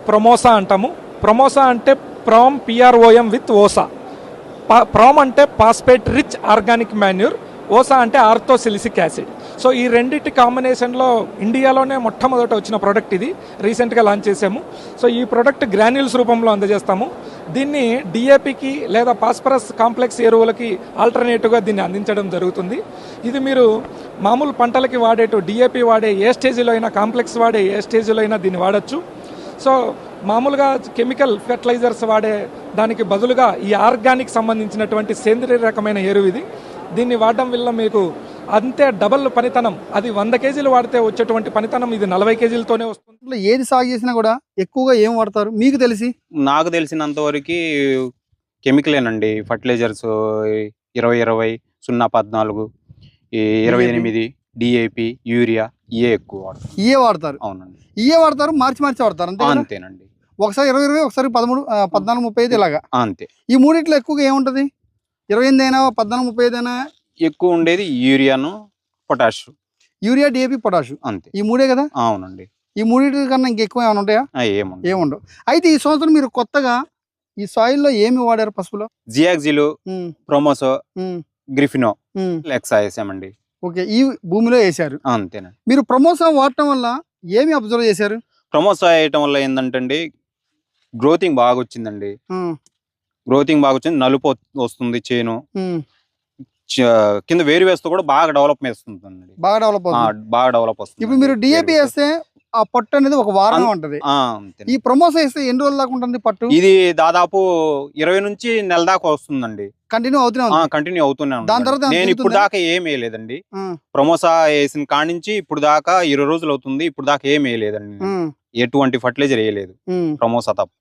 ప్రొమోసా అంటాము. ప్రొమోసా అంటే prom పిఆర్ఓఎం with ఓసా. Prom అంటే పాస్పేట్ రిచ్ ఆర్గానిక్ మాన్యూర్, ఓసా అంటే ఆర్థోసిలిసిక్ యాసిడ్. సో ఈ రెండింటి కాంబినేషన్లో ఇండియాలోనే మొట్టమొదట వచ్చిన ప్రోడక్ట్ ఇది. రీసెంట్గా లాంచ్ చేసాము. సో ఈ ప్రోడక్ట్ గ్రాన్యూల్స్ రూపంలో అందజేస్తాము. దీన్ని డిఏపికి లేదా ఫాస్ఫరస్ కాంప్లెక్స్ ఎరువులకి ఆల్టర్నేటివ్గా దీన్ని అందించడం జరుగుతుంది. ఇది మీరు మామూలు పంటలకి వాడేటు డిఏపి వాడే ఏ స్టేజ్లో అయినా, కాంప్లెక్స్ వాడే ఏ స్టేజ్లో అయినా దీన్ని వాడచ్చు. సో మామూలుగా కెమికల్ ఫెర్టిలైజర్స్ వాడే దానికి బదులుగా ఈ ఆర్గానిక్ సంబంధించినటువంటి సేంద్రియ రకమైన ఎరువు ఇది. దీన్ని వాడడం వల్ల మీకు అంతే డబల్ పనితనం. అది 100 కేజీలు వాడితే వచ్చేటువంటి పనితనం ఇది 40 కేజీలతోనే వస్తుంది. ఏది సాగు చేసినా కూడా ఎక్కువగా ఏం వాడతారు మీకు తెలిసి? నాకు తెలిసినంత వరకు కెమికలేనండి. ఫర్టిలైజర్స్ 20-20, 0-14, 28, డిఏపి, యూరియా ఇయే ఎక్కువ వాడతారు. ఇయే వాడతారు? అవునండి, ఇయే వాడతారు. మార్చి వాడతారు అంతే? అంతేనండి. ఒకసారి 20-20, ఒకసారి 13, 14, 35 ఇలాగా. అంతే. ఈ మూడిట్లో ఎక్కువగా ఏముంటది? 28 అయినా 14, 35 అయినా ఎక్కువ ఉండేది యూరియాను, పొటాష్. యూరియా, డిఏపి, పొటాష్ అంతే. ఈ మూడే కదా? అవునండి. ఈ మూడింటి కన్నా ఇంకెక్కువ ఏమైనా ఉంటాయా? ఏముండవు. అయితే ఈ సంవత్సరం మీరు కొత్తగా ఈ సాయిల్లో ఏమి వాడారు పసుపులో? జియాక్జిలు, ప్రొమోసో, గ్రిఫినో, లెక్సా వేసామండి. ఓకే, ఈ భూమిలో వేసారు. అంతేనండి. మీరు ప్రమోసా వాడటం వల్ల ఏమి అబ్జర్వ్ చేశారు? ప్రమోసా వేయటం వల్ల ఏంటంటే గ్రోతింగ్ బాగా వచ్చిందండి. గ్రోతింగ్ బాగా వచ్చింది, నలుపు వస్తుంది చేను. కింద వేరు వేస్తూ కూడా బాగా డెవలప్ చేస్తుంది. బాగా డెవలప్ వస్తుంది. ఇప్పుడు మీరు డిఏపి వేస్తే ఆ పట్టు అనేది ఒక వారం ఉంటది. ఈ ప్రమోసా వేస్తే ఎన్ని రోజుల దాకా ఉంటుంది పట్టు? ఇది దాదాపు 20 నుంచి నెల దాకా వస్తుందండి. కంటిన్యూ అవుతూనే దాని తర్వాత నేను ఇప్పుడు దాకా ఏం వేయలేదండి. ప్రమోసా వేసిన కాడి నుంచి ఇప్పుడు దాకా 20 రోజులు అవుతుంది. ఇప్పుడు దాకా ఏం వేయలేదండి. ఎటువంటి ఫర్టిలైజర్ వేయలేదు ప్రమోసా తప్ప.